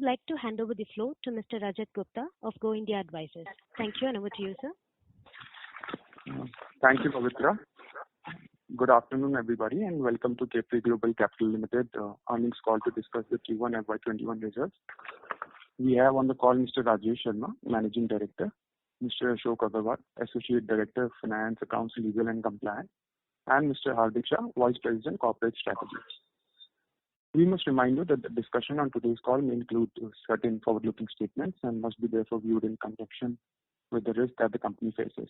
like to hand over the floor to Mr. Rajat Gupta of Go India Advisors. Thank you, and over to you, sir. Thank you, Pavitra. Good afternoon, everybody, and welcome to Capri Global Capital Limited earnings call to discuss the Q1 FY21 results. We have on the call Mr. Rajesh Sharma, Managing Director, Mr. Ashok Agarwal, Associate Director of Finance, Accounts, Legal and Compliance, and Mr. Hardik Shah, Vice President, Corporate Strategy. We must remind you that the discussion on today's call may include certain forward-looking statements and must be therefore viewed in conjunction with the risk that the company faces.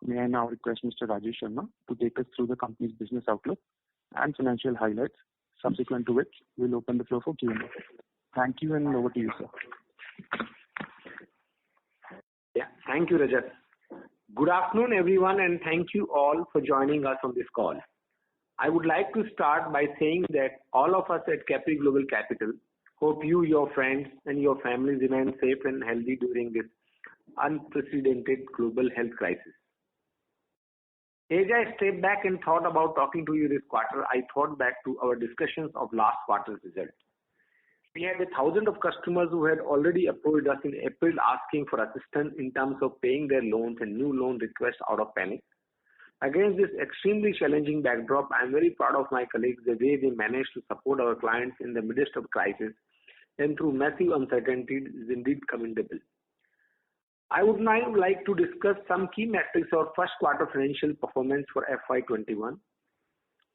May I now request Mr. Rajesh Sharma to take us through the company's business outlook and financial highlights, subsequent to which we'll open the floor for Q&A. Thank you, and over to you, sir. Thank you, Rajat. Good afternoon, everyone, and thank you all for joining us on this call. I would like to start by saying that all of us at Capri Global Capital hope you, your friends, and your families remain safe and healthy during this unprecedented global health crisis. As I stepped back and thought about talking to you this quarter, I thought back to our discussions of last quarter's result. We had 1,000 of customers who had already approached us in April asking for assistance in terms of paying their loans and new loan requests out of panic. Against this extremely challenging backdrop, I am very proud of my colleagues the way they managed to support our clients in the midst of crisis and through massive uncertainty is indeed commendable. I would now like to discuss some key metrics of first quarter financial performance for FY21.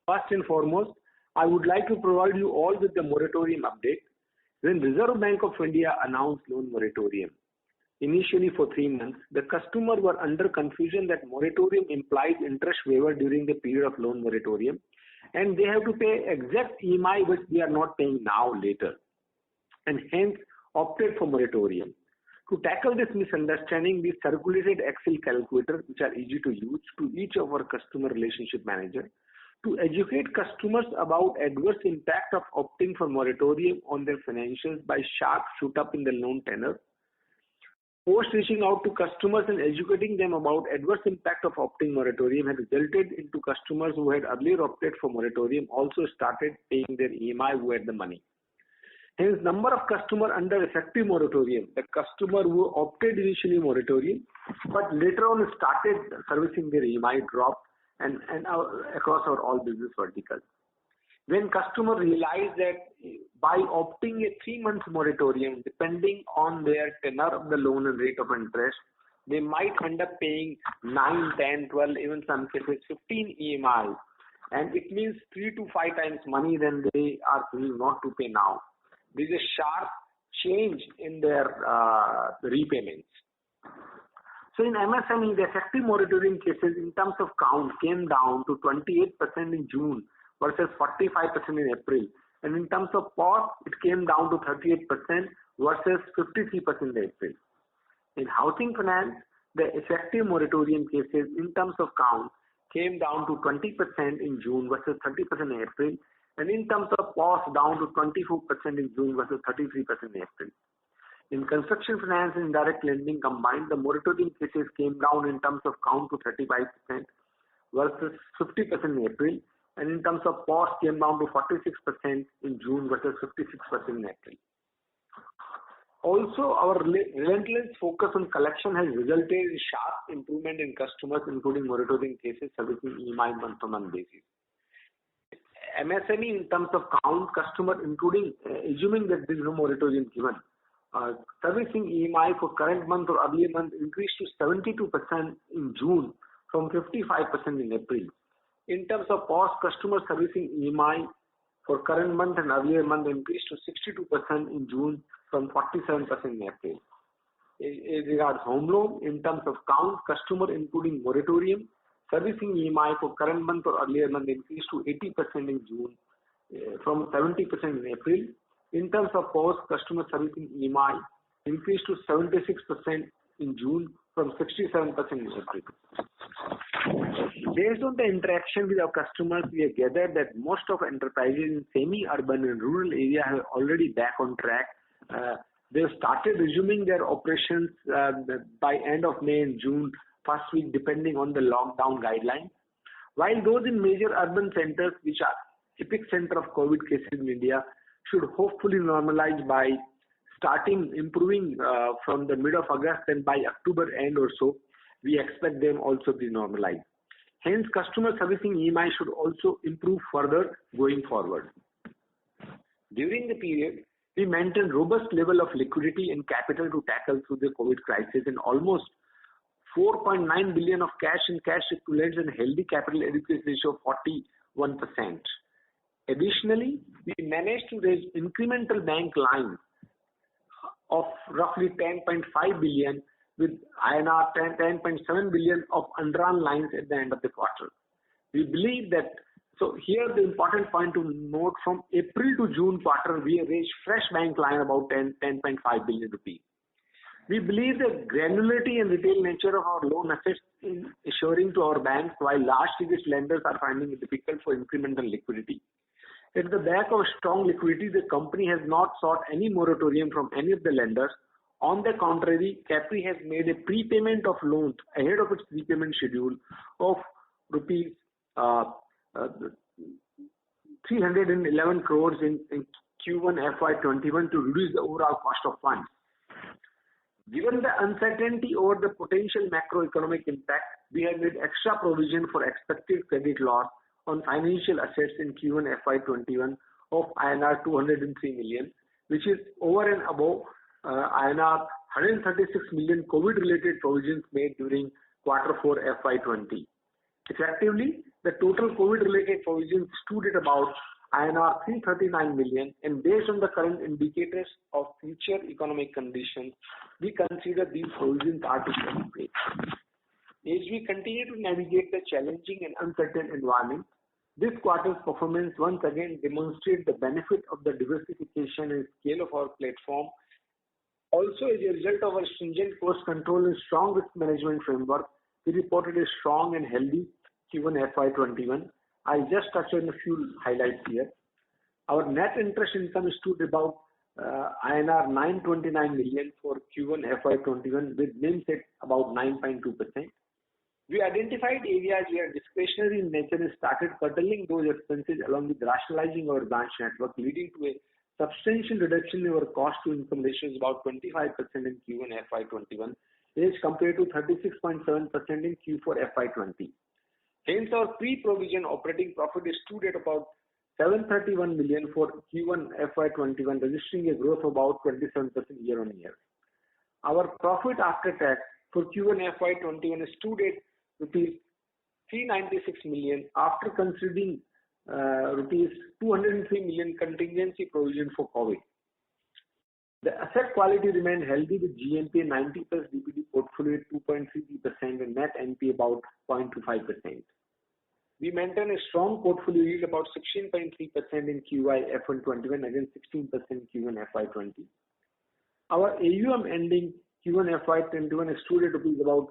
First and foremost, I would like to provide you all with the moratorium update. When Reserve Bank of India announced loan moratorium, initially for 3 months, the customers were under confusion that moratorium implies interest waiver during the period of loan moratorium, and they have to pay exact EMI which they are not paying now later, and hence opted for moratorium. To tackle this misunderstanding, we circulated Excel calculators which are easy to use to each of our customer relationship manager to educate customers about adverse impact of opting for moratorium on their financials by sharp shoot up in the loan tenor. Post reaching out to customers and educating them about adverse impact of opting moratorium had resulted into customers who had earlier opted for moratorium also started paying their EMI who had the money. Hence, number of customers under effective moratorium, the customer who opted initially moratorium, but later on started servicing their EMI dropped and across our all business verticals. When customers realize that by opting a 3-month moratorium, depending on their tenor of the loan and rate of interest, they might end up paying 9, 10, 12, even some cases 15 EMI, and it means 3 to 5 times money than they are willing not to pay now. There is a sharp change in their repayments. So in MSME, the effective moratorium cases in terms of count came down to 28% in June versus 45% in April. And in terms of POS, it came down to 38% versus 53% in April. In housing finance, the effective moratorium cases in terms of count came down to 20% in June versus 30% in April. And in terms of POS, down to 24% in June versus 33% in April. In construction finance and direct lending combined, the moratorium cases came down in terms of count to 35% versus 50% in April. And in terms of POS, came down to 46% in June versus 56% in April. Also, our relentless focus on collection has resulted in sharp improvement in customers, including moratorium cases servicing EMI month-to-month basis. MSME in terms of count, customer including, assuming that there is no moratorium given, servicing EMI for current month or earlier month increased to 72% in June from 55% in April. In terms of POS, customer servicing EMI for current month and earlier month increased to 62% in June from 47% in April. As regards home loan, in terms of count, customer including moratorium, servicing EMI for current month or earlier month increased to 80% in June from 70% in April. In terms of POS, customer servicing EMI increased to 76% in June from 67% in April. Based on the interaction with our customers, we have gathered that most of enterprises in semi-urban and rural areas are already back on track. They have started resuming their operations by end of May and June, first week depending on the lockdown guidelines. While those in major urban centers, which are epicenter of COVID cases in India, should hopefully normalize by starting improving from the mid of August, and by October end or so, we expect them also be normalized. Hence, customer servicing EMI should also improve further going forward. During the period, we maintained robust level of liquidity and capital to tackle through the COVID crisis, and almost 4.9 billion of cash and cash equivalents and healthy capital adequacy ratio of 41%. Additionally, we managed to raise incremental bank lines of roughly 10.5 billion with INR 10.7 billion of undrawn lines at the end of the quarter. We believe that, so here the important point to note, from April to June quarter, we have raised fresh bank line about 10.5 billion rupees. We believe the granularity and retail nature of our loan assets is assuring to our banks, while large ticket lenders are finding it difficult for incremental liquidity. At the back of strong liquidity, the company has not sought any moratorium from any of the lenders. On the contrary, Capri has made a prepayment of loans ahead of its repayment schedule of rupees 311 crores in Q1 FY21 to reduce the overall cost of funds. Given the uncertainty over the potential macroeconomic impact, we have made extra provision for expected credit loss on financial assets in Q1 FY21 of INR 203 million, which is over and above INR 136 million COVID-related provisions made during Q4 FY20. Effectively, the total COVID-related provisions stood at about INR 339 million, and based on the current indicators of future economic conditions, we consider these provisions are to be adequate. As we continue to navigate the challenging and uncertain environment, this quarter's performance once again demonstrates the benefit of the diversification and scale of our platform. Also, as a result of our stringent cost control and strong risk management framework, we reported a strong and healthy Q1 FY21. I'll just touch on a few highlights here. Our net interest income stood about INR 929 million for Q1 FY21 with NIMs at about 9.2%. We identified areas where discretionary in nature and started curtailing those expenses along with rationalizing our branch network, leading to a substantial reduction in our cost to income ratios about 25% in Q1 FY21 as compared to 36.7% in Q4 FY20. Hence, our pre-provision operating profit stood at about 731 million for Q1 FY21, registering a growth of about 27% year on year. Our profit after tax for Q1 FY21 stood at rupees 396 million after considering rupees 203 million contingency provision for COVID. The asset quality remained healthy with GNPA 90 plus DPD portfolio at 2.33% and net NPA about 0.25%. We maintain a strong portfolio yield about 16.3% in QY FY21 against 16% in Q1 FY20. Our AUM ending Q1 FY21 stood at rupees about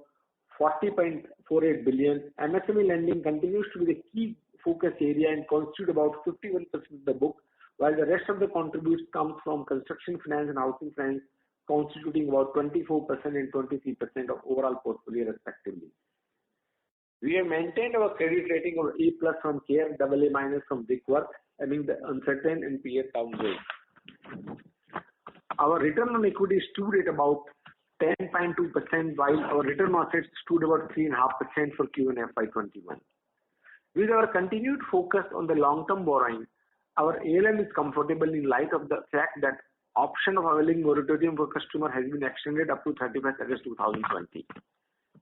40.48 billion. MSME lending continues to be the key focus area and constitute about 51% of the book, while the rest of the contributions comes from construction finance and housing finance, constituting about 24% and 23% of overall portfolio respectively. We have maintained our credit rating of A plus from CARE, AA- from Brickwork, amid the uncertain and peer downgrade. Our return on equity stood at about 10.2%, while our return on assets stood about 3.5% for Q1 FY21. With our continued focus on the long-term borrowing, our ALM is comfortable in light of the fact that option of availing moratorium for customer has been extended up to 31st August 2020.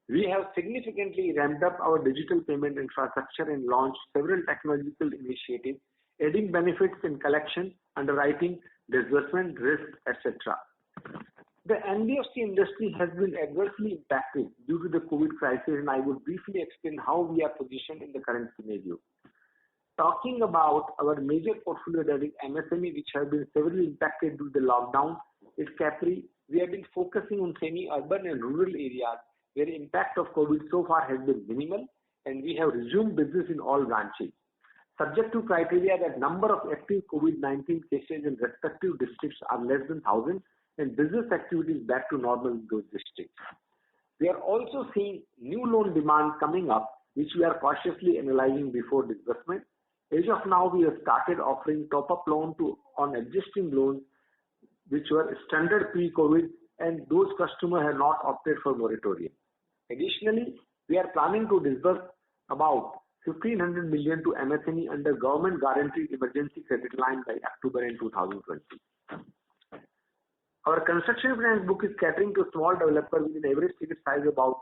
We have significantly ramped up our digital payment infrastructure and launched several technological initiatives, adding benefits in collection, underwriting, disbursement, risk, etc. The NBFC industry has been adversely impacted due to the COVID crisis, and I would briefly explain how we are positioned in the current scenario. Talking about our major portfolio, that is MSME, which have been severely impacted due to the lockdown, at Capri, we have been focusing on semi-urban and rural areas where the impact of COVID so far has been minimal, and we have resumed business in all branches. Subject to criteria that number of active COVID-19 cases in respective districts are less than 1,000 and business activities back to normal in those districts. We are also seeing new loan demand coming up, which we are cautiously analyzing before disbursement. As of now, we have started offering top-up loan on existing loans which were standard pre-COVID, and those customers have not opted for moratorium. Additionally, we are planning to disburse about 1,500 million to MSME under government guaranteed emergency credit line by October in 2020. Our construction finance book is catering to small developers with an average ticket size of about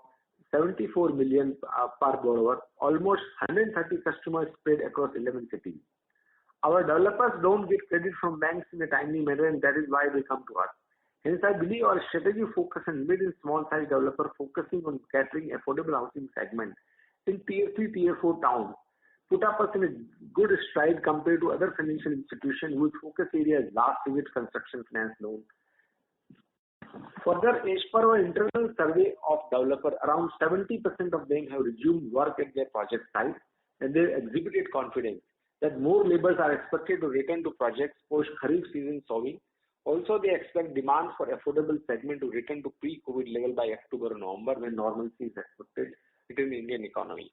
74 million per borrower, almost 130 customers spread across 11 cities. Our developers don't get credit from banks in a timely manner, and that is why they come to us. Hence, I believe our strategy focus on mid and small size developer focusing on catering affordable housing segment in Tier 3, Tier 4 towns put us in a good stride compared to other financial institutions whose focus area is large ticket construction finance loan. Further, as per our internal survey of developers, around 70% of them have resumed work at their project site, and they exhibited confidence that more laborers are expected to return to projects post Kharif season sowing. Also, they expect demand for affordable segment to return to pre-COVID level by October or November, when normalcy is expected within the Indian economy.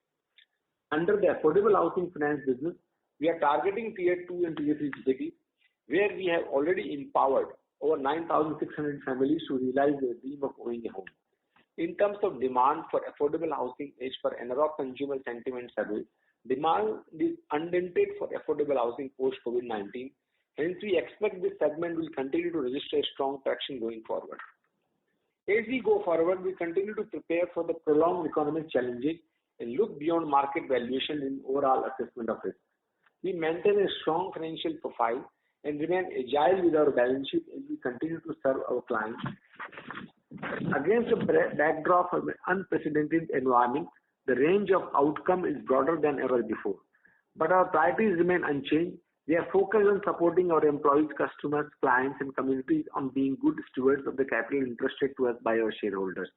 Under the affordable housing finance business, we are targeting Tier 2 and Tier 3 cities, where we have already empowered over 9,600 families to realize their dream of owning a home. In terms of demand for affordable housing, as per ANAROCK Consumer Sentiment Survey, demand is undented for affordable housing post-COVID-19. Hence, we expect this segment will continue to register strong traction going forward. As we go forward, we continue to prepare for the prolonged economic challenges and look beyond market valuation in overall assessment of risk. We maintain a strong financial profile and remain agile with our balance sheet as we continue to serve our clients. Against the backdrop of an unprecedented environment, the range of outcome is broader than ever before. But our priorities remain unchanged. We are focused on supporting our employees, customers, clients, and communities on being good stewards of the capital entrusted to us by our shareholders.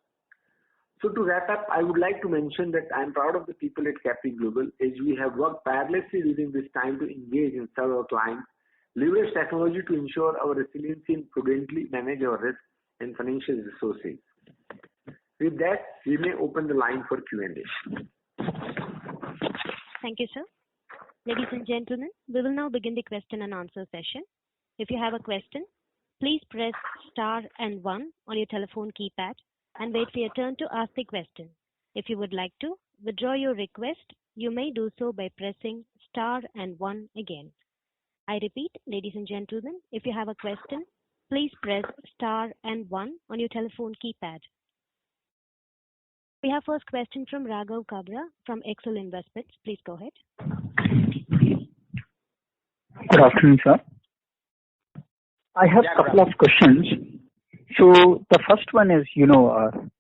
So to wrap up, I would like to mention that I am proud of the people at Capri Global, as we have worked tirelessly during this time to engage and serve our clients, leverage technology to ensure our resiliency, and prudently manage our risk and financial resources. With that, we may open the line for Q&A. Thank you, sir. Ladies and gentlemen, we will now begin the question and answer session. If you have a question, please press star and 1 on your telephone keypad and wait for your turn to ask the question. If you would like to withdraw your request, you may do so by pressing star and 1 again. I repeat, ladies and gentlemen, if you have a question, please press star and 1 on your telephone keypad. We have first question from Raghav Kabra from Excel Investments. Please go ahead. Good afternoon, sir. I have a couple of questions. So the first one is,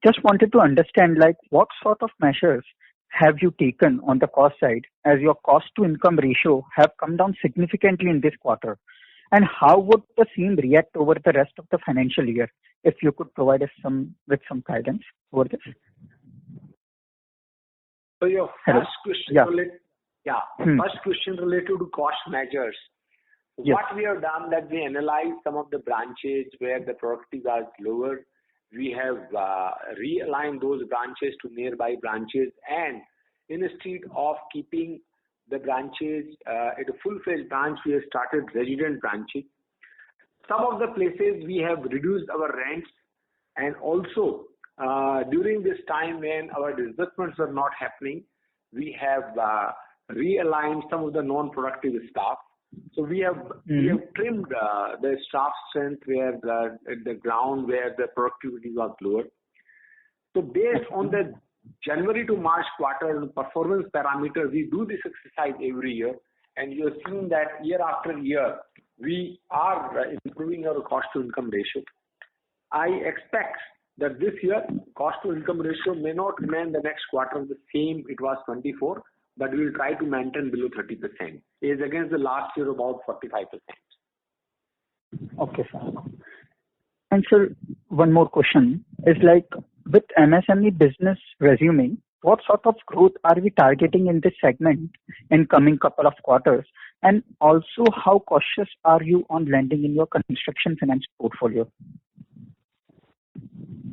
just wanted to understand, what sort of measures have you taken on the cost side, as your cost to income ratio have come down significantly in this quarter? And how would the same react over the rest of the financial year? If you could provide us with some guidance over this. So your first question, first question related to cost measures. Yes. What we have done, that we analyzed some of the branches where the productivity was lower. We have realigned those branches to nearby branches, and instead of keeping the branches at a full-fledged branch, we have started resident branches. Some of the places we have reduced our rents, and also during this time when our disbursements were not happening, we have realigned some of the non-productive staff. So we have trimmed the staff strength where at the ground where the productivity was lower. So based on the January to March quarter performance parameter, we do this exercise every year, and you have seen that year after year we are improving our cost to income ratio. I expect that this year cost to income ratio may not remain the next quarter the same it was 24, but we will try to maintain below 30%, is against the last year about 45%. Okay, sir. And sir, one more question is with MSME business resuming, what sort of growth are we targeting in this segment in coming couple of quarters? And also, how cautious are you on lending in your construction finance portfolio?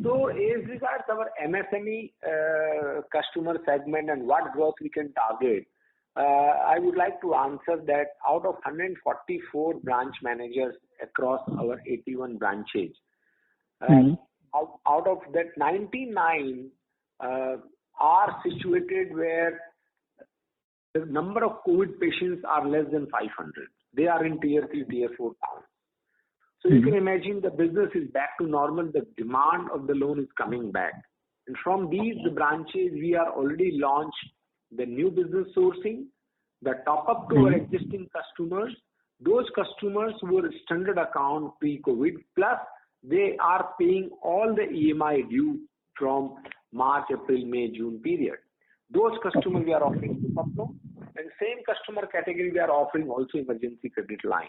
So as regards our MSME customer segment and what growth we can target, I would like to answer that out of 144 branch managers across our 81 branches, out of that 99 are situated where the number of COVID patients are less than 500. They are in tier 3, tier 4 towns. So you can imagine the business is back to normal. The demand of the loan is coming back. And from these branches, we are already launched the new business sourcing, the top up to our existing customers, those customers who were standard account pre-COVID, plus they are paying all the EMI due from March, April, May, June period. Those customers we are offering top loan, and same customer category we are offering also emergency credit line.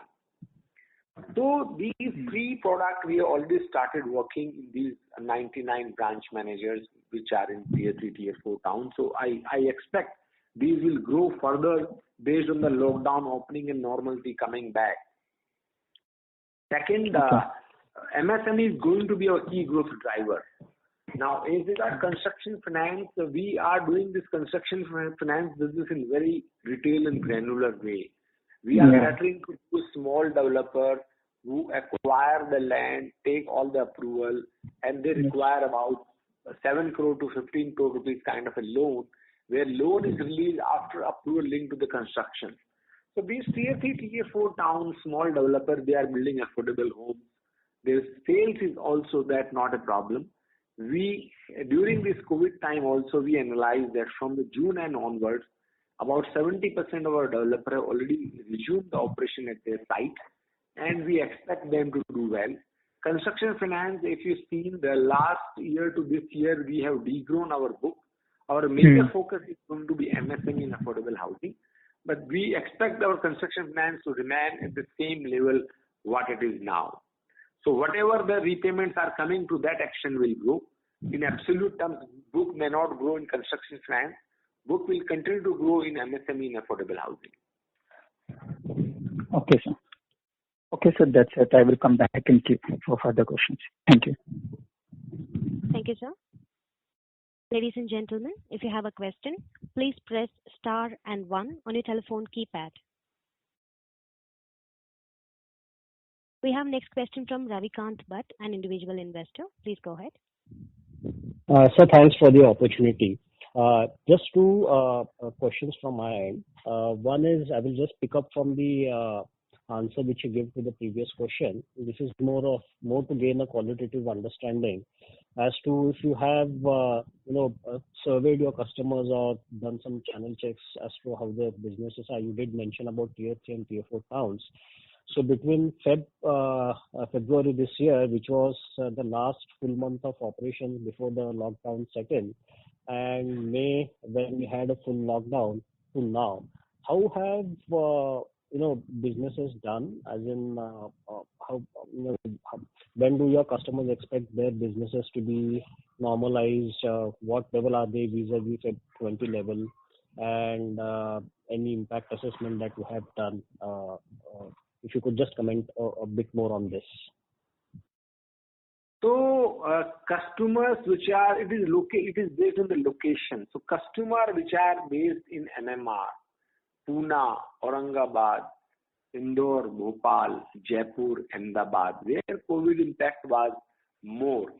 So these three products we have already started working in these 99 branch managers which are in tier 3, tier 4 towns. So I expect these will grow further based on the lockdown opening and normalcy coming back. Second, MSME is going to be our key growth driver. Now, as regards construction finance, we are doing this construction finance business in very retail and granular way. We are catering to small developers who acquire the land, take all the approval, and they require about 7 crore to 15 crore rupees kind of a loan, where loan is released after approval linked to the construction. So these tier 3, tier 4 towns, small developers, they are building affordable homes. Their sales is also that not a problem. We, during this COVID time also, we analyzed that from the June and onwards, about 70% of our developers have already resumed the operation at their site, and we expect them to do well. Construction finance, if you've seen the last year to this year, we have degrown our book. Our major focus is going to be MSME and affordable housing, but we expect our construction finance to remain at the same level what it is now. So whatever the repayments are coming to, that action will grow. In absolute terms, book may not grow in construction finance. Book will continue to grow in MSME and affordable housing. Okay, sir. Okay, sir, that's it. I will come back and keep for further questions. Thank you. Thank you, sir. Ladies and gentlemen, if you have a question, please press star and 1 on your telephone keypad. We have next question from Ravikant Bhatt, an individual investor. Please go ahead. Sir, thanks for the opportunity. Just two questions from my end. One is, I will just pick up from the answer which you gave to the previous question. This is more to gain a qualitative understanding as to if you have surveyed your customers or done some channel checks as to how their businesses are. You did mention about tier 3 and tier 4 towns. So between February this year, which was the last full month of operation before the lockdown set in, and May when we had a full lockdown to now, how have businesses done? As in, when do your customers expect their businesses to be normalized? What level are they vis-a-vis Feb 20 level? And any impact assessment that you have done? If you could just comment a bit more on this. So customers which are, it is based on the location. So customers which are based in MMR, Pune, Aurangabad, Indore, Bhopal, Jaipur, Ahmedabad, where COVID impact was more,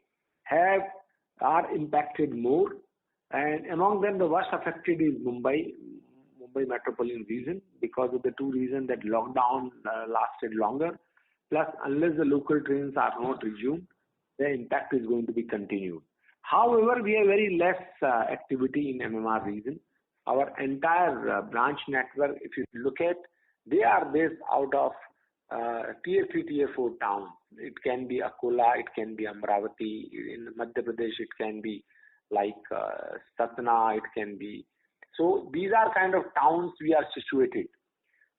are impacted more, and among them the worst affected is Mumbai metropolitan region, because of the two reasons that lockdown lasted longer, plus unless the local trains are not resumed, the impact is going to be continued. However, we have very less activity in MMR region. Our entire branch network, if you look at, they are based out of tier 3, tier 4 towns. It can be Akola, it can be Amravati, in Madhya Pradesh it can be like Satna, it can be. So these are kind of towns we are situated.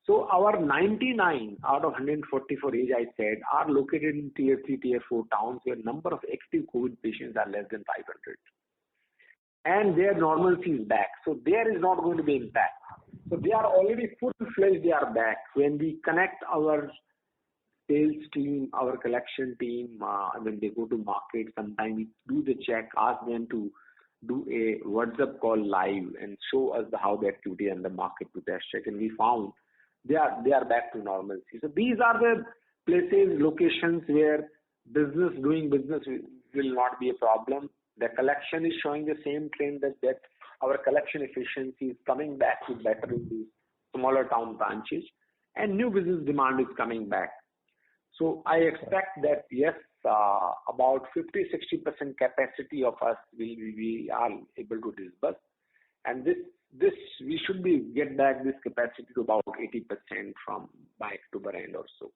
So our 99 out of 144, as I said, are located in tier 3, tier 4 towns where number of active COVID patients are less than 500. And their normalcy is back. So there is not going to be impact. So they are already full-fledged, they are back. When we connect our sales team, our collection team, when they go to market, sometimes we do the check, ask them to do a WhatsApp call live and show us how the activity and the market to test check, and we found they are back to normalcy. So these are the places, locations where doing business will not be a problem. The collection is showing the same trend that our collection efficiency is coming back to better in these smaller town branches, and new business demand is coming back. So I expect that yes, about 50-60% capacity of us we are able to disburse, and this we should get back this capacity to about 80% by October end or so.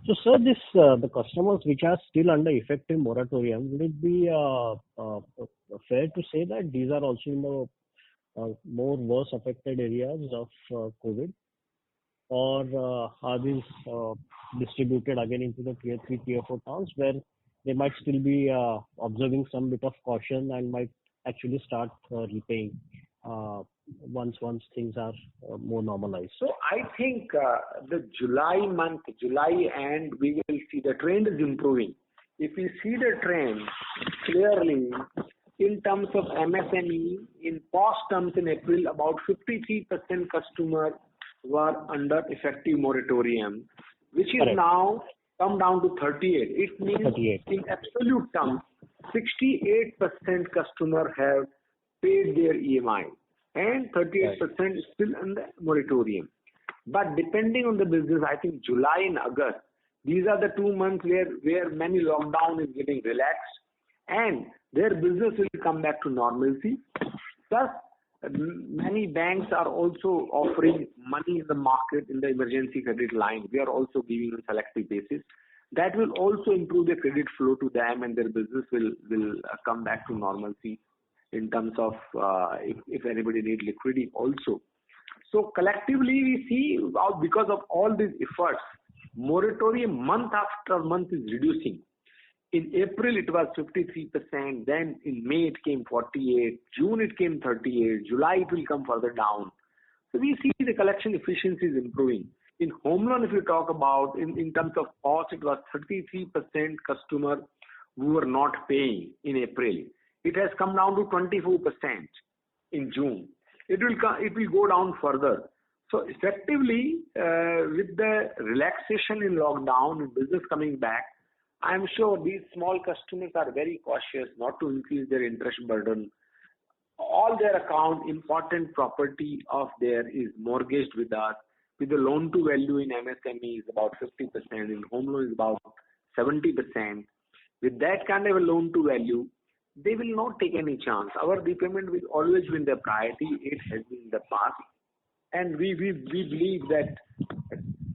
So, sir, the customers which are still under effective moratorium, would it be fair to say that these are also in the more worse affected areas of COVID? Or are these distributed again into the tier 3, tier 4 towns where they might still be observing some bit of caution and might actually start repaying once things are more normalized? So I think the July end, we will see the trend is improving. If we see the trend clearly in terms of MSME, in POS terms in April, about 53% customers were under effective moratorium, which is now come down to 38. It means 38. In absolute terms, 68% customers have paid their EMI and 38% is still under moratorium. But depending on the business, I think July and August, these are the 2 months where many lockdown is getting relaxed and their business will come back to normalcy. Thus, many banks are also offering money in the market in the emergency credit line. We are also giving on selective basis. That will also improve the credit flow to them and their business will come back to normalcy in terms of if anybody needs liquidity also. So collectively we see because of all these efforts, moratorium month after month is reducing. In April it was 53%, then in May it came 48, June it came 38, July it will come further down. So we see the collection efficiency is improving. In home loan, if you talk about in terms of cost, it was 33% customer who were not paying in April. It has come down to 24% in June. It will go down further. So effectively, with the relaxation in lockdown and business coming back, I am sure these small customers are very cautious not to increase their interest burden. All their account, important property of theirs is mortgaged with us. With the loan to value in MSME is about 50%, in home loan is about 70%. With that kind of a loan to value, they will not take any chance. Our repayment will always be the priority. It has been in the past, and we believe that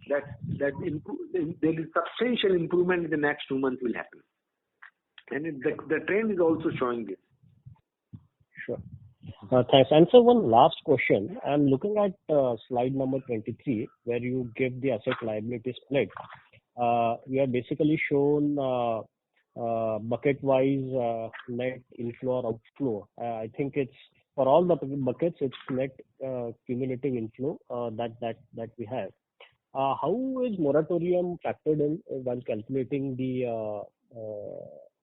there is substantial improvement in the next 2 months will happen, and the trend is also showing this. Sure. Thanks. And so one last question. I'm looking at slide number 23, where you give the asset liability split. You have basically shown bucket-wise net inflow or outflow. I think it's for all the buckets, it's net cumulative inflow that we have. How is moratorium factored in while calculating the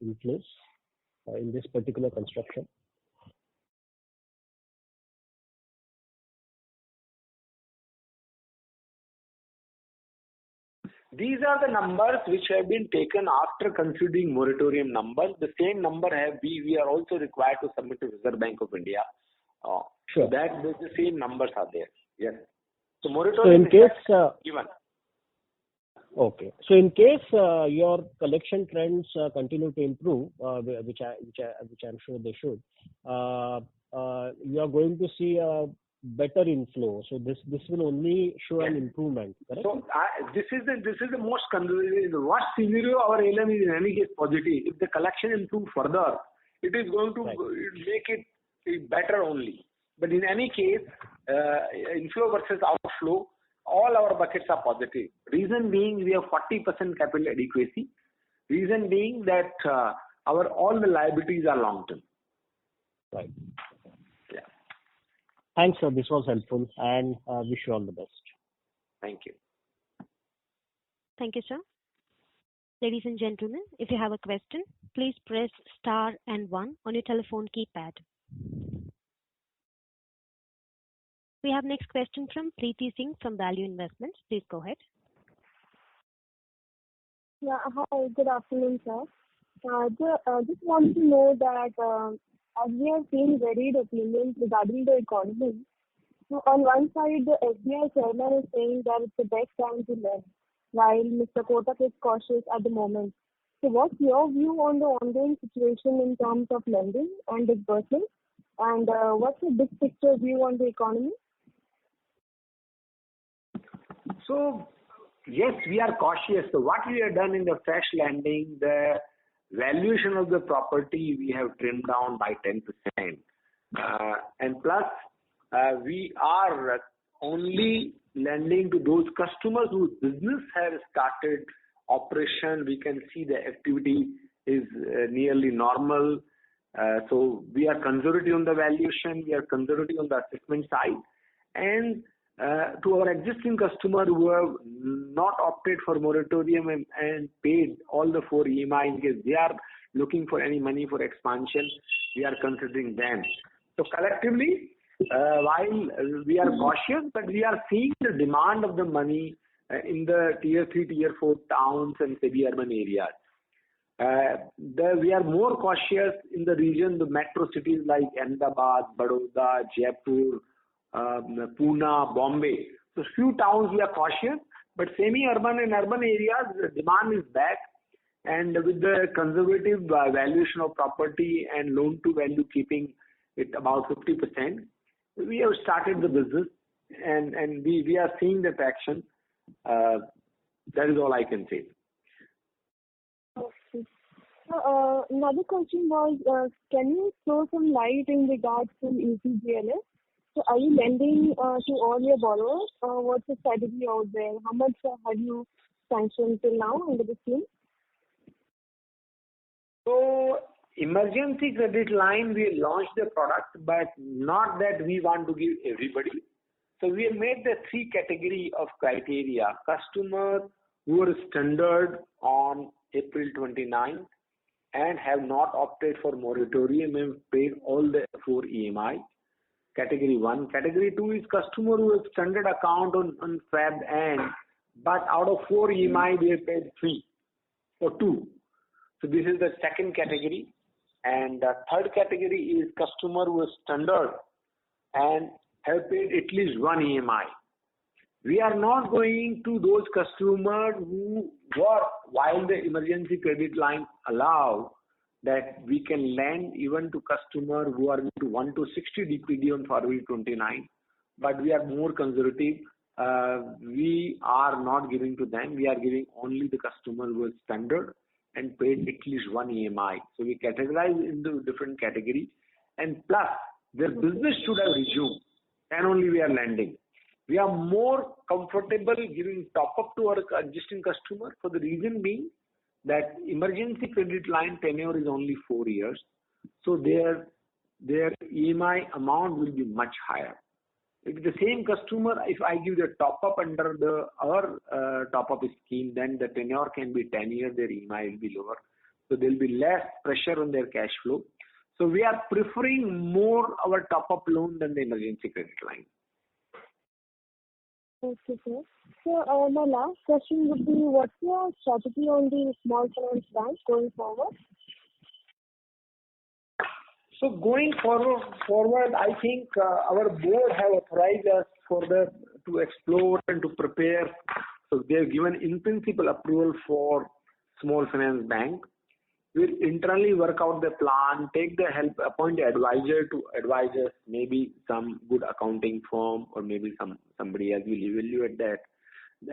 inflows in this particular construction? These are the numbers which have been taken after considering moratorium numbers. The same number we are also required to submit to Reserve Bank of India. Sure. So that the same numbers are there. Yes. So moratorium is given. Okay. So in case your collection trends continue to improve, which I'm sure they should, you are going to see a better inflow. So this will only show an improvement, correct? So this is the most conservative. In the worst scenario, our ALM is in any case positive. If the collection improves further, it is going to make it better only. But in any case, inflow versus outflow, all our buckets are positive. Reason being, we have 40% capital adequacy. Reason being that all the liabilities are long term. Right. Yeah. Thanks, sir. This was helpful, and wish you all the best. Thank you. Thank you, sir. Ladies and gentlemen, if you have a question, please press star and 1 on your telephone keypad. We have next question from Preeti Singh from Value Investments. Please go ahead. Yeah, hi, good afternoon, sir. Just want to know that as we are seeing varied opinions regarding the economy, so on one side, the SBI chairman is saying that it's the best time to lend, while Mr. Kotak is cautious at the moment. So what's your view on the ongoing situation in terms of lending and disbursement? And what's the big picture view on the economy? So, yes, we are cautious. So what we have done in the fresh lending, the valuation of the property we have trimmed down by 10%. And plus, we are only lending to those customers whose business has started operation. We can see the activity is nearly normal. So we are conservative on the valuation, we are conservative on the assessment side. And to our existing customer who have not opted for moratorium and paid all the 4 EMI in case they are looking for any money for expansion, we are considering them. So collectively, while we are cautious, but we are seeing the demand of the money in the tier 3, tier 4 towns and semi-urban areas. We are more cautious in the region, the metro cities like Ahmedabad, Baroda, Jaipur, Pune, Bombay. So few towns we are cautious, but semi-urban and urban areas, the demand is back. And with the conservative valuation of property and loan to value keeping it about 50%, we have started the business and we are seeing the traction. That is all I can say. Okay. Another question was, can you throw some light in regards to ECLGS? So are you lending to all your borrowers? What's the strategy out there? How much have you sanctioned till now under the scheme? So emergency credit line, we launched the product, but not that we want to give everybody. So we have made the 3 category of criteria. Customers who are standard on April 29 and have not opted for moratorium and paid all the 4 EMI. Category 1. Category 2 is customer who have standard account on Feb end, but out of 4 EMI they have paid 3 or 2. So this is the second category. And the third category is customer who is standard and have paid at least 1 EMI. We are not going to those customers who were, while the emergency credit line allow that we can lend even to customers who are into 1 to 60 DPD on February 29, but we are more conservative. We are not giving to them. We are giving only the customer who is standard and paid at least 1 EMI. So we categorize into different categories, and plus their business should have resumed, and only we are lending. We are more comfortable giving top up to our existing customer for the reason being that emergency credit line tenure is only 4 years, so their EMI amount will be much higher. If the same customer, if I give the top up under our top up scheme, then the tenure can be 10 years, their EMI will be lower, so there will be less pressure on their cash flow. So we are preferring more our top up loan than the emergency credit line. Okay, sir. So my last question would be, what's your strategy on the small finance bank going forward? So going forward, I think our board have authorized us to explore and to prepare. So they have given in principle approval for small finance bank. We'll internally work out the plan, take the help, appoint an advisor to advise us, maybe some good accounting firm or maybe somebody else will evaluate that.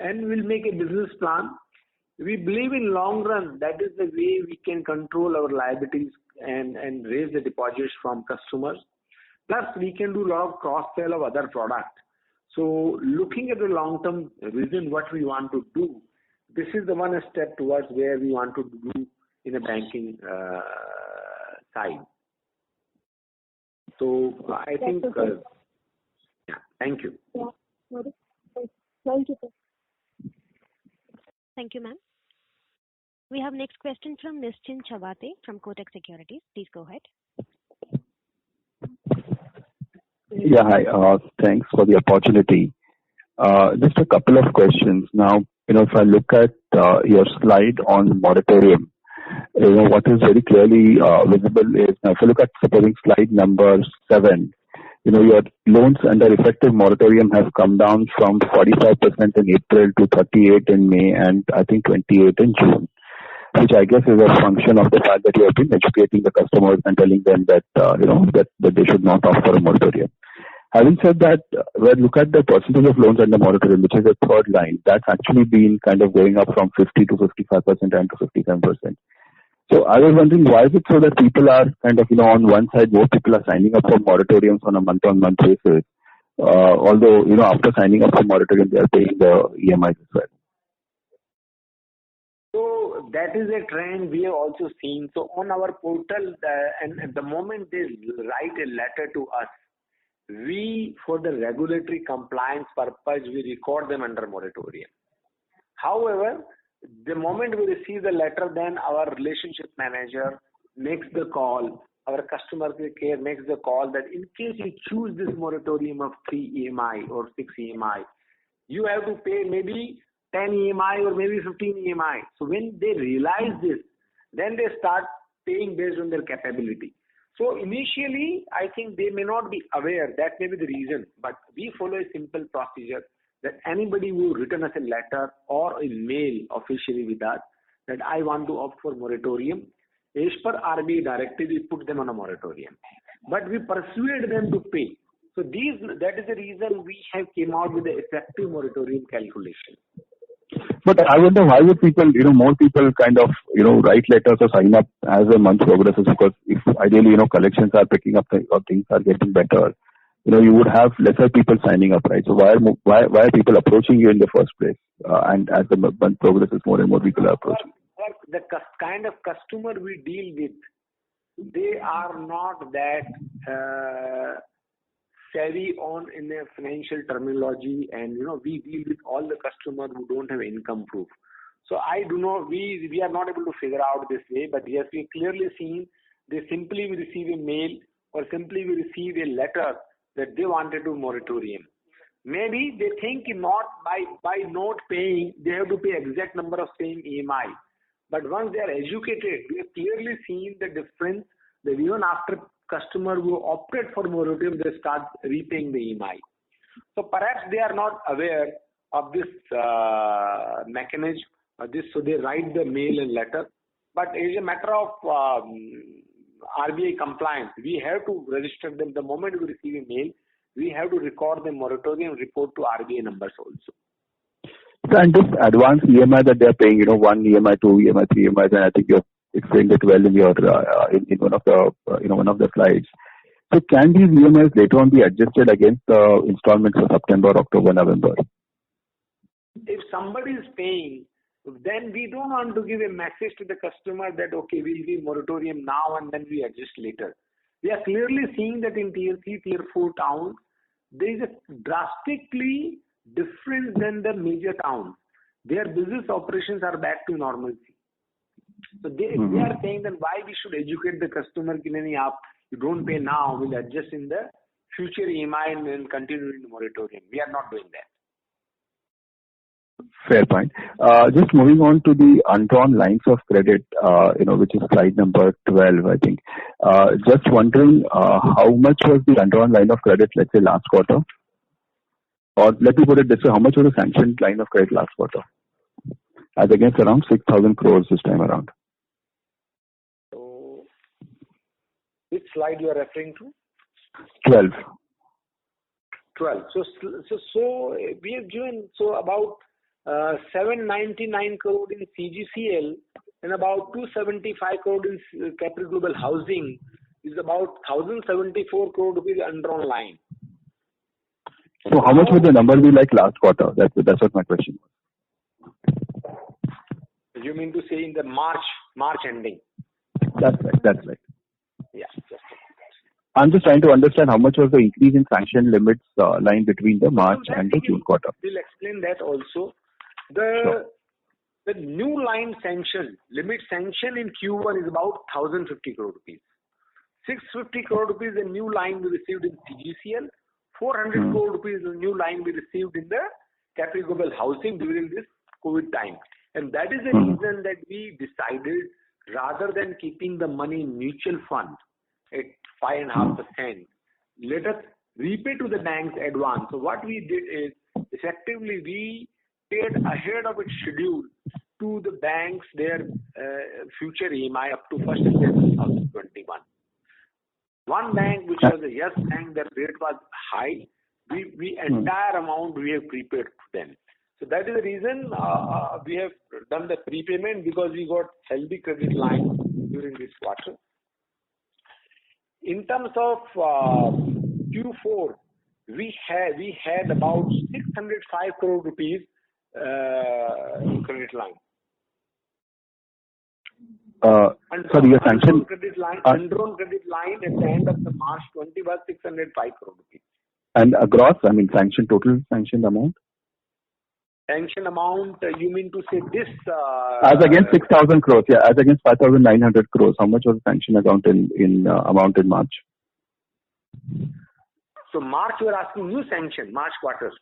And we'll make a business plan. We believe in long run, that is the way we can control our liabilities and raise the deposits from customers. Plus, we can do a lot of cross-sell of other products. So looking at the long-term vision, what we want to do, this is the one step towards where we want to do in a banking side. So I think, yeah, thank you. Yeah. Thank you, sir. Thank you, ma'am. We have next question from Nischint Chawathe from Kotak Securities. Please go ahead. Yeah, hi. Thanks for the opportunity. Just a couple of questions. Now, if I look at your slide on moratorium, what is very clearly visible is, now if you look at supposing slide number 7, your loans under effective moratorium have come down from 45% in April to 38 in May and I think 28 in June, which I guess is a function of the fact that you have been educating the customers and telling them that, that they should not opt for a moratorium. Having said that, when you look at the percentage of loans under moratorium, which is the third line, that's actually been kind of going up from 50 to 55% and to 57%. So I was wondering, why is it so that people are kind of, on one side, more people are signing up for moratoriums on a month-on-month basis, although, after signing up for moratorium, they are paying the EMIs as well. So that is a trend we have also seen. So on our portal, and at the moment they write a letter to us, we, for the regulatory compliance purpose, we record them under moratorium. However, the moment we receive the letter, then our relationship manager makes the call, our customer care makes the call that in case you choose this moratorium of 3 EMI or 6 EMI, you have to pay maybe 10 EMI or maybe 15 EMI. So when they realize this, then they start paying based on their capability. So initially, I think they may not be aware, that may be the reason, but we follow a simple procedure that anybody who written us a letter or a mail officially with us that I want to opt for moratorium, as per RBI directive, we put them on a moratorium. But we persuade them to pay. So that is the reason we have came out with the effective moratorium calculation. But I wonder why would people, more people kind of, write letters or sign up as the month progresses, because if ideally, collections are picking up or things are getting better, you would have lesser people signing up, right? So why are people approaching you in the first place? And as the month progresses, more and more people are approaching. The kind of customer we deal with, they are not that savvy in a financial terminology, and we deal with all the customers who don't have income proof. So I do not, we are not able to figure out this way, but yes, we clearly seen they simply receive a mail or simply we receive a letter that they wanted to moratorium. Maybe they think not by not paying, they have to pay exact number of same EMI. But once they are educated, we have clearly seen the difference that even after customer who opted for moratorium, they start repaying the EMI. So perhaps they are not aware of this mechanism, so they write the mail and letter. But as a matter of RBI compliance, we have to register them. The moment we receive a mail, we have to record the moratorium report to RBI numbers also. And this advance EMI that they are paying, 1 EMI, 2 EMI, 3 EMI, and I think you have explained it well in your in one of the one of the slides. So can these EMIs later on be adjusted against the installments for September, October, November? If somebody is paying, then we don't want to give a message to the customer that okay, we'll give moratorium now and then we adjust later. We are clearly seeing that in tier 3, tier 4 towns, there is a drastically different than the major towns. Their business operations are back to normalcy. So they are saying that why we should educate the customer, you don't pay now, we'll adjust in the future EMI and continue in the moratorium. We are not doing that. Fair point. Just moving on to the undrawn lines of credit, which is slide number 12, I think. Just wondering how much was the undrawn line of credit, let's say last quarter? Or let me put it this way, how much was the sanctioned line of credit last quarter? As against around 6,000 crores this time around. So, which slide you are referring to? 12. 12. So we have given about 799 crore in CGCL and about 275 crore in Capri Global Housing is about 1,074 crore rupees undrawn line. So how much would the number be like last quarter? That's what my question was. You mean to say in the March ending? That's right. Yeah. I'm just trying to understand how much was the increase in sanction limits line between the March and the June quarter. We'll explain that also. The The new line sanction, limit sanction in Q1 is about 1,050 crore rupees. 650 crore rupees the new line we received in CGCL, 400 crore rupees the new line we received in the Capri Global Housing during this COVID time. And that is the reason that we decided, rather than keeping the money in mutual fund at 5.5%, let us repay to the banks advance. So what we did is, effectively we paid ahead of its schedule to the banks their future EMI up to 1st of April 2021. One bank, which was a Yes Bank, their rate was high. We entire amount we have prepaid to them. So that is the reason we have done the prepayment, because we got healthy credit line during this quarter. In terms of Q4, we had about 605 crore rupees credit line. Sorry, your sanction? Undrawn credit line at the end of the March 20 was 605 crore rupees. And gross, I mean, total sanctioned amount? Sanction amount, you mean to say this? As against 6,000 crores, yeah, as against 5,900 crores. How much was the sanction amount in March? So March, you are asking new sanction, March quarter.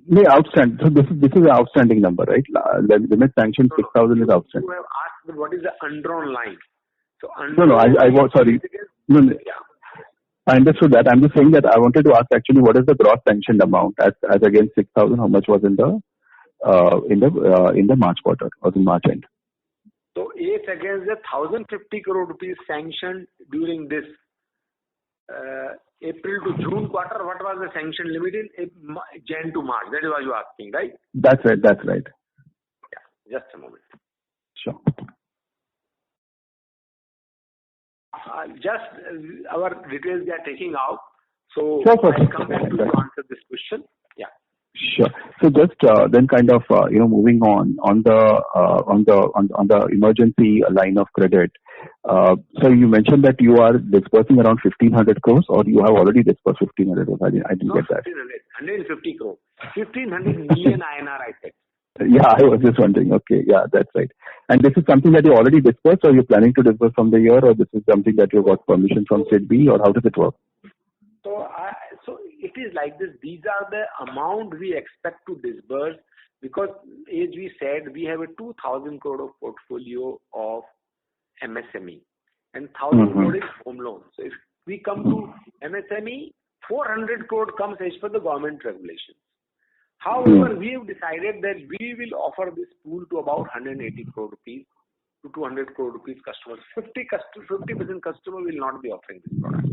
No, outstanding. So this is an outstanding number, right? Limit sanction 6,000 is outstanding. You have asked what is the undrawn line. So No, I was sorry. No, yeah. I understood that. I'm just saying that I wanted to ask actually what is the gross sanctioned amount as against 6,000? How much was in the March quarter or the March end? So it's against the 1,050 crore rupees sanctioned during this April to June quarter. What was the sanction limit in Jan to March? That is what you are asking, right? That's right. Yeah, just a moment. Sure. Just our details they are taking out. So Sure. I'll come back to answer this question. Yeah. Sure. So just then kind of moving on the emergency line of credit. So you mentioned that you are disbursing around 1,500 crores, or you have already disbursed 1,500 crores. I didn't get that. 150 crores. 1,500 million INR, I said. Yeah, I was just wondering. Okay, yeah, that's right. And this is something that you already disbursed, or you're planning to disburse from the year, or this is something that you got permission from SIDBI, or how does it work? So it is like this. These are the amount we expect to disburse, because as we said, we have a 2,000 crore of portfolio of MSME and 1,000 crore is home loan. So if we come to MSME, 400 crore comes as per the government regulations. However, we have decided that we will offer this pool to about 180 crore rupees to 200 crore rupees customers. 50% customer will not be offering this product.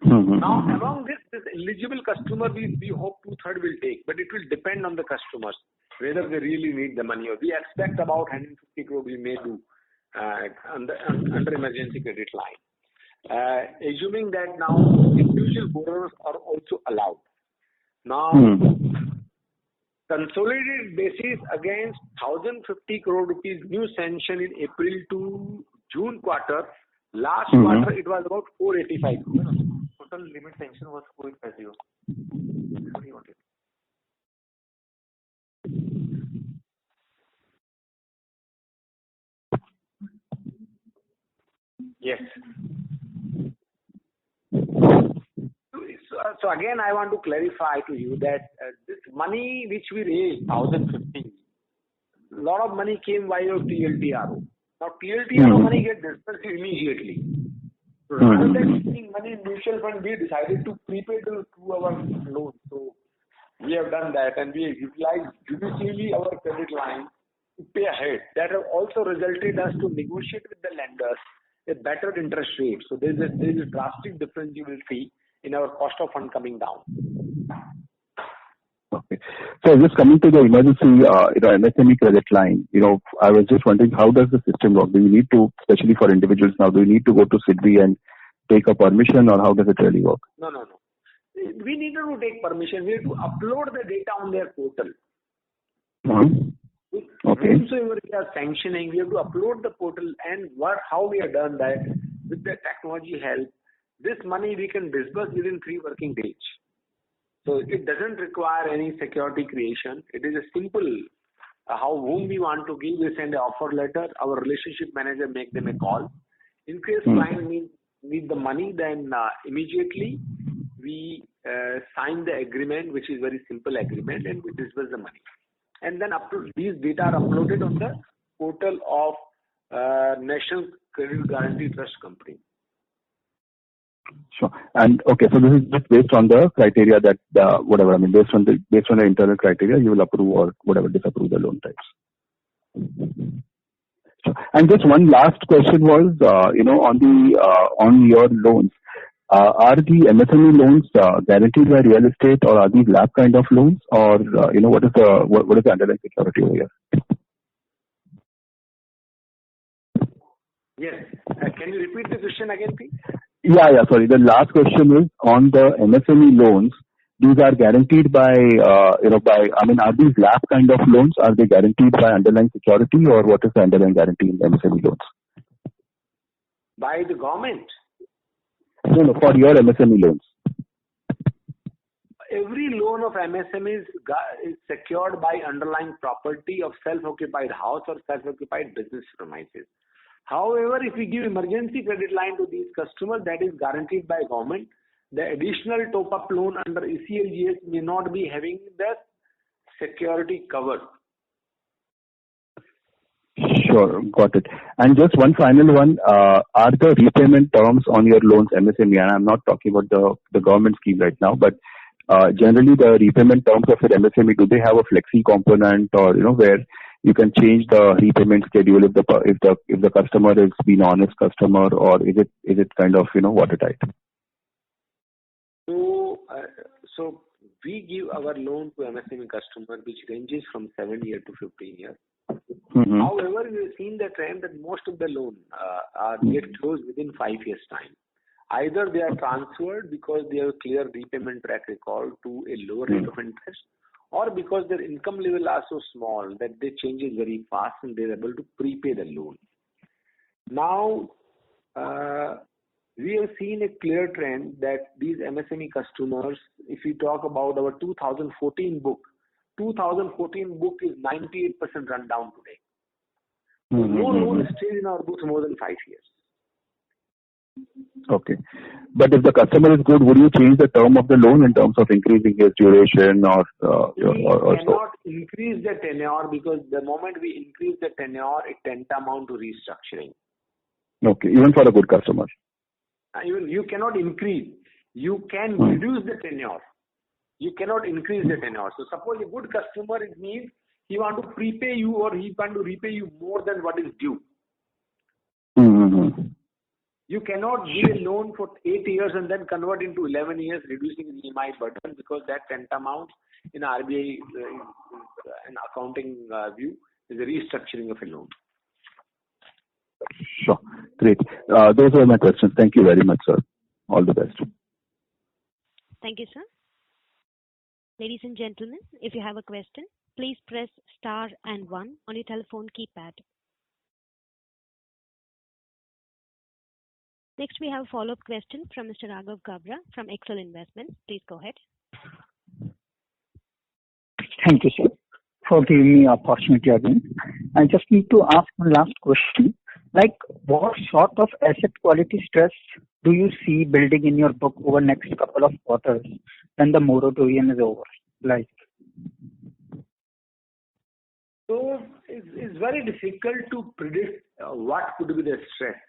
Now, among this eligible customer, we hope 2/3 will take, but it will depend on the customers whether they really need the money. Or we expect about 150 crore we may do under emergency credit line. Assuming that now individual borrowers are also allowed. Now, consolidated basis against 1,050 crore rupees new sanction in April to June quarter. Last quarter it was about 485 crore. Total limit sanction was 450. What do you want? Yes. So again, I want to clarify to you that this money which we raised, 1,050, a lot of money came via TLTRO. Now TLTRO money gets disbursed immediately. So rather than keeping money in mutual fund, we decided to prepay to our loan. So we have done that, and we utilized judiciously our credit line to pay ahead. That has also resulted us to negotiate with the lenders a better interest rate. So there is a drastic difference you will see in our cost of fund coming down. Okay. So just coming to the emergency, MSME credit line, I was just wondering, how does the system work? Do you need to, especially for individuals now, do you need to go to SIDBI and take a permission, or how does it really work? No. We need to take permission. We have to upload the data on their portal. Okay. Whenever we are sanctioning, we have to upload the portal, and how we have done that with the technology help. This money we can disburse within 3 working days. So it doesn't require any security creation. It is a simple whom we want to give. We send an offer letter. Our relationship manager make them a call. In case client need the money, then immediately we sign the agreement, which is very simple agreement, and we disburse the money. And then these data are uploaded on the portal of National Credit Guarantee Trust Company. Sure. And okay, so this is just based on the criteria that based on the internal criteria, you will approve or whatever disapprove the loan types. Sure. And just one last question was, on your loans, are the MSME loans guaranteed by real estate, or are these LAP kind of loans, or what is the underlying security over here? Yes. Can you repeat the question again, please? Yeah. Sorry. The last question is on the MSME loans. These are guaranteed by, are these LAP kind of loans? Are they guaranteed by underlying security, or what is the underlying guarantee in MSME loans? By the government? No, for your MSME loans. Every loan of MSME is secured by underlying property of self-occupied house or self-occupied business premises. However, if we give emergency credit line to these customers, that is guaranteed by government. The additional top-up loan under ECLGS may not be having the security covered. Sure, got it. And just one final one, are the repayment terms on your loans MSME, and I'm not talking about the government scheme right now, but generally the repayment terms of your MSME, do they have a flexi component, or where you can change the repayment schedule if the customer is being honest customer, or is it kind of watertight? So we give our loan to MSME customer, which ranges from 7 years to 15 years. Mm-hmm. However, we have seen the trend that most of the loans get closed within 5 years' time. Either they are transferred because they have a clear repayment track record to a lower rate of interest, or because their income level are so small that they change it very fast and they are able to prepay the loan. Now, we have seen a clear trend that these MSME customers, if we talk about our 2014 book is 98% run down today. Mm-hmm. No loan stays in our books more than 5 years. Okay. But if the customer is good, would you change the term of the loan in terms of increasing its duration or cannot increase the tenure, because the moment we increase the tenure, it tantamount to restructuring. Okay, even for a good customer. Even you cannot increase. You can reduce the tenure. You cannot increase the tenure. So suppose a good customer, it means he want to prepay you, or he want to repay you more than what is due. Mm-hmm. You cannot give a loan for 8 years and then convert into 11 years, reducing the EMI burden, because that tantamount in RBI and accounting view is a restructuring of a loan. Sure. Great. Those were my questions. Thank you very much, sir. All the best. Thank you, sir. Ladies and gentlemen, if you have a question, please press star and 1 on your telephone keypad. Next, we have a follow-up question from Mr. Raghav Kabra from Excel Investments. Please go ahead. Thank you, sir, for giving me opportunity again. I just need to ask one last question. Like, what sort of asset quality stress do you see building in your book over next couple of quarters when the moratorium is over? So it's very difficult to predict what could be the stress.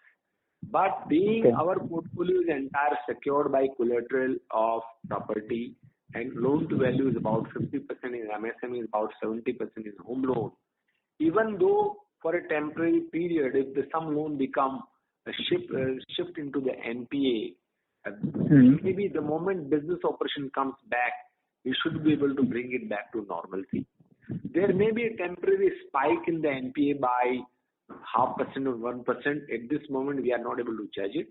But being our portfolio is entirely secured by collateral of property, and loan to value is about 50% in MSME, is about 70% in home loan. Even though for a temporary period, if some loan become a shift into the NPA, maybe the moment business operation comes back, we should be able to bring it back to normalcy. There may be a temporary spike in the NPA by 0.5% or 1%. At this moment, we are not able to judge it.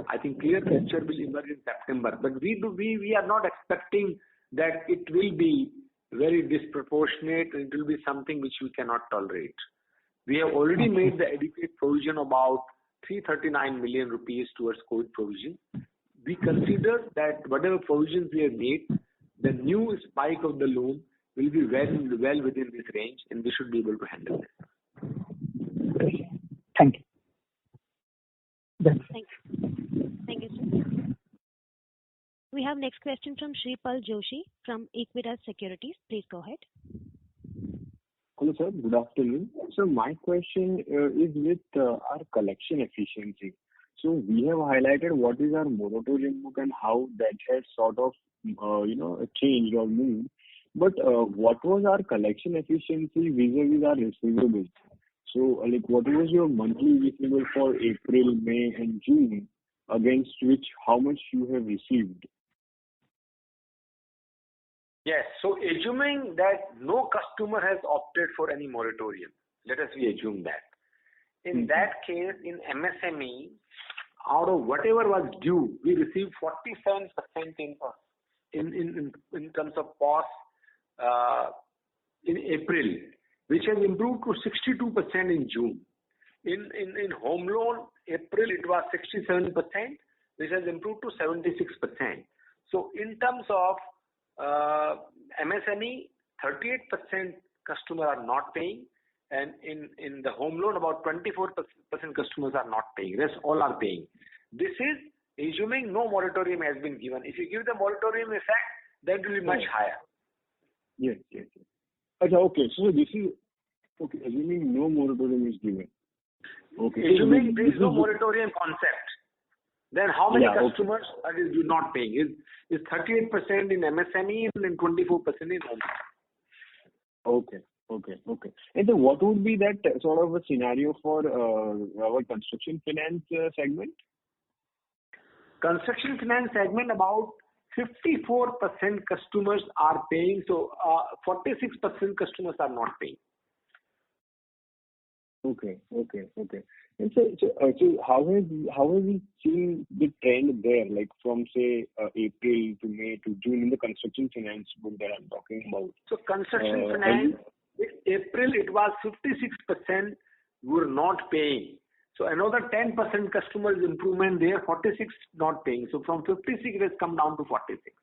I think clear picture will emerge in September. But we are not expecting that it will be very disproportionate. It will be something which we cannot tolerate. We have already made the adequate provision about 339 million rupees towards COVID provision. We consider that whatever provisions we have made, the new spike of the loan will be well within this range, and we should be able to handle this. Thank you. Thank you, sir. We have next question from Shripal Joshi from Equitas Securities. Please go ahead. Hello, sir. Good afternoon. So my question is with our collection efficiency. So we have highlighted what is our moratorium book and how that has sort of, changed or moved. But what was our collection efficiency vis-a-vis our receivables? So, what was your monthly receivable for April, May, and June, against which how much you have received? Yes. So assuming that no customer has opted for any moratorium, let us assume that. In that case, in MSME, out of whatever was due, we received 47% in terms of POS in April, which has improved to 62% in June. In home loan, April it was 67%, which has improved to 76%. So in terms of MSME, 38% customers are not paying, and in the home loan, about 24% customers are not paying. Rest all are paying. This is assuming no moratorium has been given. If you give the moratorium effect, that will be much higher. Yes. Okay. So this is okay. Assuming no moratorium is given. Okay. Assuming there is no moratorium concept, then how many customers are not paying? Is 38% in MSME and 24% in home. Okay. And then what would be that sort of a scenario for our construction finance segment? Construction finance segment, about 54% customers are paying, so 46% customers are not paying. Okay. And so how have we seen the trend there, like from say April to May to June in the construction finance book that I'm talking about? So construction finance, April it was 56% were not paying. So another 10% customers improvement there, 46 not paying. So from 56 it has come down to 46.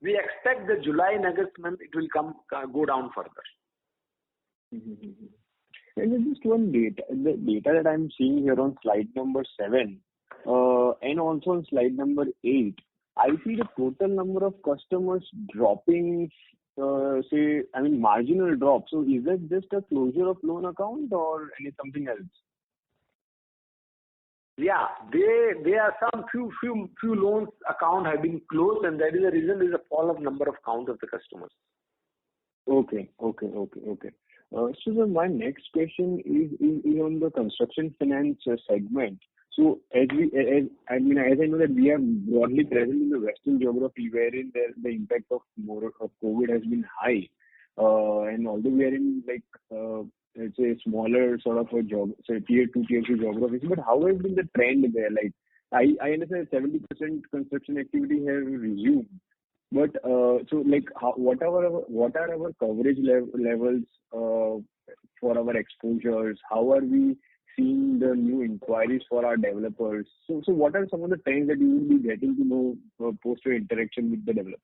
We expect the July and August month it will go down further. And then just one the data that I'm seeing here on slide number 7 and also on slide number 8, I see the total number of customers dropping, marginal drop. So is that just a closure of loan account or something else? Yeah, there are some few loans account have been closed, and that is the reason there is a fall of number of count of the customers. Okay. So then my next question is on the construction finance segment. So as I know that we are broadly present in the Western geography, wherein the impact of COVID has been high, and although we are in let's say smaller sort of a job, say tier 2, tier 3 geographies, but how has been the trend there? Like I understand 70% construction activity has resumed. But what are our coverage levels for our exposures? How are we seeing the new inquiries for our developers? So what are some of the trends that you will be getting to know post your interaction with the developers?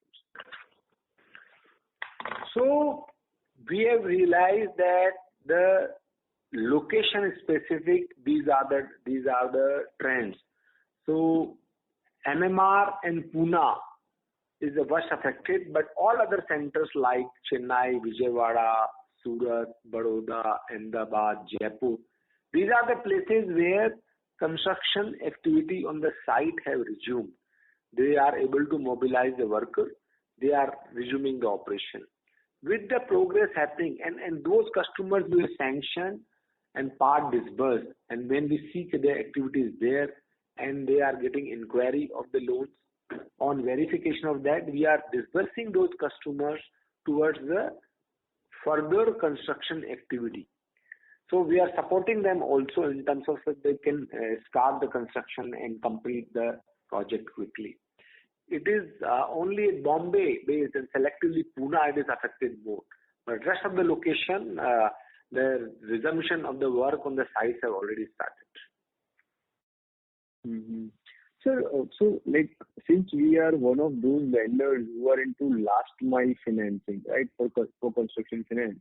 So we have realized that the location specific, these are the trends. So MMR and Pune is the worst affected, but all other centers like Chennai, Vijayawada, Surat, Baroda, Ahmedabad, Jaipur, these are the places where construction activity on the site have resumed. They are able to mobilize the worker. They are resuming the operation. With the progress happening, and those customers will sanction and part disburse. And when we see their activities there and they are getting inquiry of the loans, on verification of that, we are disbursing those customers towards the further construction activity. So we are supporting them also in terms of that they can start the construction and complete the project quickly. It is only Bombay based and selectively Pune it is affected more. But rest of the location, the resumption of the work on the sites have already started. Sir, so like since we are one of those vendors who are into last mile financing, right, for construction finance.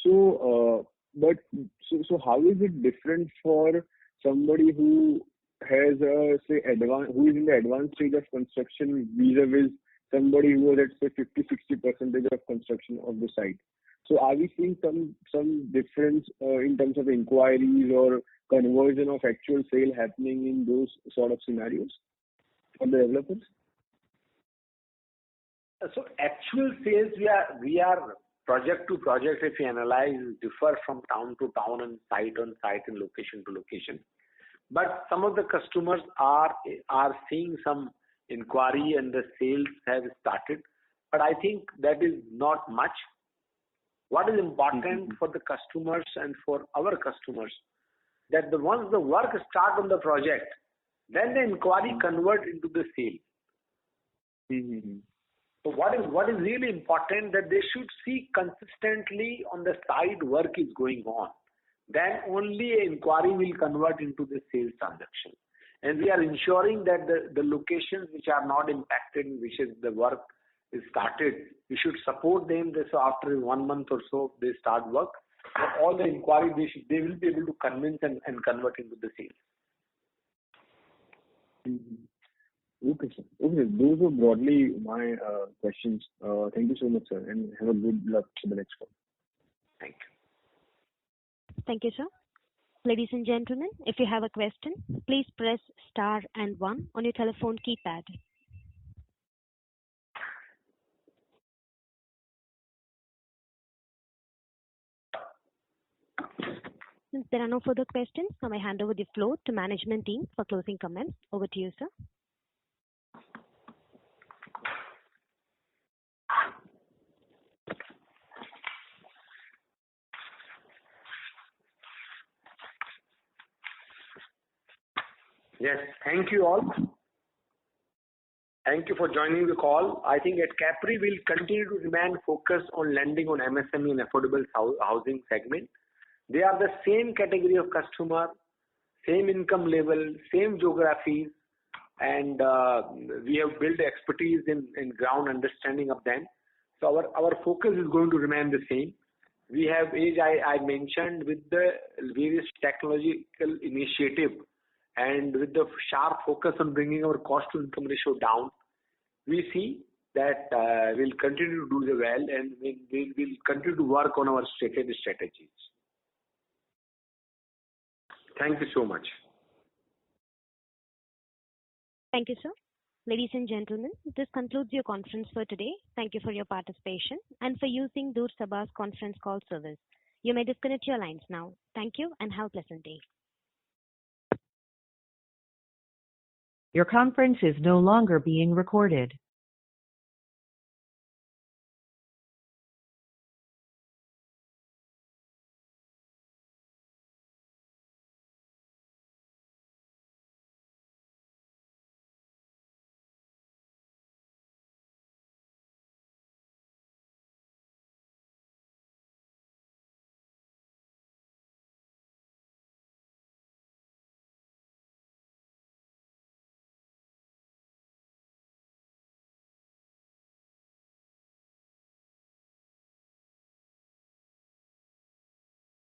So, so how is it different for somebody who has a say who is in the advanced stage of construction vis-a-vis somebody who was at say 50-60% of construction of the site? So are we seeing some difference in terms of inquiries or conversion of actual sale happening in those sort of scenarios for the developers? So actual sales, we are project to project, if you analyze, differ from town to town and site on site and location to location. But some of the customers are seeing some inquiry and the sales have started. But I think that is not much. What is important for the customers and for our customers, that once the work start on the project, then the inquiry convert into the sale. So what is really important, that they should see consistently on the side work is going on. Then only an inquiry will convert into the sales transaction. And we are ensuring that the locations which are not impacted, which is the work is started, we should support them. So after 1 month or so, they start work. But all the inquiry, they will be able to convince and convert into the sales. Okay, sir. Okay, those were broadly my questions. Thank you so much, sir, and have a good luck for the next call. Thank you. Thank you, sir. Ladies and gentlemen, if you have a question, please press star and 1 on your telephone keypad. Since there are no further questions, I may hand over the floor to management team for closing comments. Over to you, sir. Yes, thank you all. Thank you for joining the call. I think at Capri, we'll continue to remain focused on lending on MSME and affordable housing segment. They are the same category of customer, same income level, same geographies, and we have built expertise in ground understanding of them. So our focus is going to remain the same. We have, as I mentioned, with the various technological initiative and with the sharp focus on bringing our cost to income ratio down, we see that we'll continue to do the well, and we'll continue to work on our strategies. Thank you so much. Thank you, sir. Ladies and gentlemen, this concludes your conference for today. Thank you for your participation and for using Dur Sabha's conference call service. You may disconnect your lines now. Thank you and have a pleasant day. Your conference is no longer being recorded.